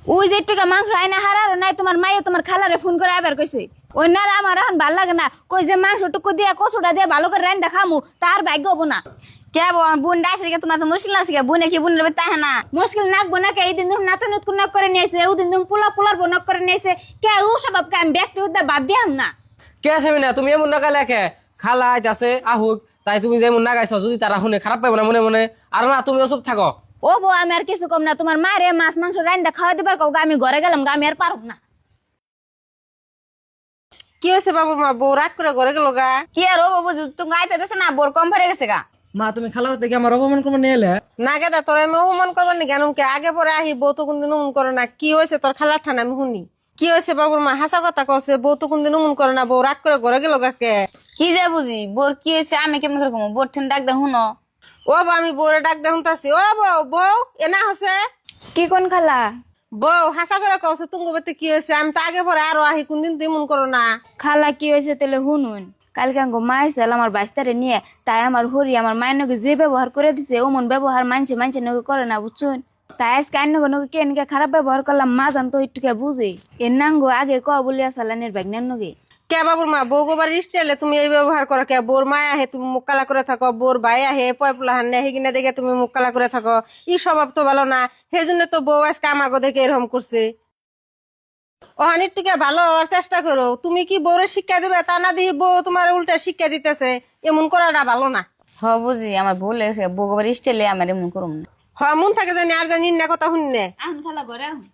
ওই যে টাকা মাংস আইনা হারার নাই তোমার মাইয়া তোমার খালারে ফোন করে আবার কইছে ওই না আমার এখন ভাল লাগে না কই যে মাংস টুকু দিয়া কচুটা দিয়ে ভালো করে রান্না খামু তার ভাগ্য হবো না কে বোন ডাইছে কে তোমার তো মুশকিল আছে কে বোনে কি বোনের তাহে না মুশকিল নাকবো না কে এই দিন তুমি নাতা নুতকুন নক করে নিয়েছে ওই দিন তুমি পোলার নক করে নিয়েছে কে ও সব কে আমি ব্যক্তি উদ্দা বাদ দিয়াম না কে আছে না তুমি এমন না কালে কে খালা আইতাছে আহুক তাই তুমি যেমন না গাইছো যদি তারা শুনে খারাপ পাইব না মনে মনে আর না তুমি চুপ থাকো। ও বউ আমি আর কিছু কম না তোমার মারে মাছ মাংস রান্না খাওয়া দিবার কও আমি ঘরে গেলাম আমি আর পারব না। কি হয়েছে বাবুর মা বউ রাগ করে ঘরে গেল গা? কি আর ও বাবু তুমি আইতে দেছে না বোর কম ভরে গেছে গা। মা তুমি খালা থেকে আমার অপমান করবো নিয়ে এলে না গেদা তোর আমি অপমান করবার নি কেন আগে পরে আহি বউ তো কোনদিন উমন করে না। কি হয়েছে তোর খালার ঠান আমি শুনি কি হয়েছে বাবুর মা হাসা কথা কছে বউ তো কোনদিন উমন করে না বউ রাগ করে ঘরে গেল গাকে কি যা বুঝি বোর কি হয়েছে আমি কেমন করে কমো বোর ঠেন ডাক দে শুনো ও বউ আমি বউরে ডাক দেখুন তাছি ও বউ বউ এনা হসে কি কোন খালা বউ হাসা করে কছে তুঙ্গ বেতে কি হয়েছে আমি তো আগে পরে আরো আহি কোনদিন তুই মন করো না। খালা কি হয়েছে তাহলে শুনুন কালকে আঙ্গো মা আইসাল আমার বাস্তারে নিয়ে তাই আমার হরি আমার মায়ের নগে যে ব্যবহার করে দিছে ওমন ব্যবহার মানছে নগে করে না বুঝছুন তাই আজকে আইন নগে কে খারাপ ব্যবহার করলাম মা জান তো একটু বুঝে এর নাঙ্গো আগে ক বলিয়া সালানের ব্যাগনের নগে কে বাবুর মা বউ গোবার স্টাইলে তুমি এই ব্যবহার করো কে বোর মায় আহে তুমি মুখ কালা করে থাকো বোর ভাই আহে পয়পুলা হান্নে আহে কিনা দেখে তুমি মুখ কালা করে থাকো ই স্বভাব তো ভালো না সেই জন্য তো বউ আজকে আমাকে দেখে এরকম করছে। ওহানির টুকে ভালো হওয়ার চেষ্টা করো তুমি কি বউরে শিক্ষা দিবে তা না দিয়ে বউ তোমার উল্টা শিক্ষা দিতেছে এমন করাটা ভালো না। হ বুঝি আমার ভুল হয়েছে বউ গোবার স্টাইলে আমার এমন করুম না। হ মন থাকে জানি আর জানি না কথা শুননে আহুন খালা ঘরে আহুন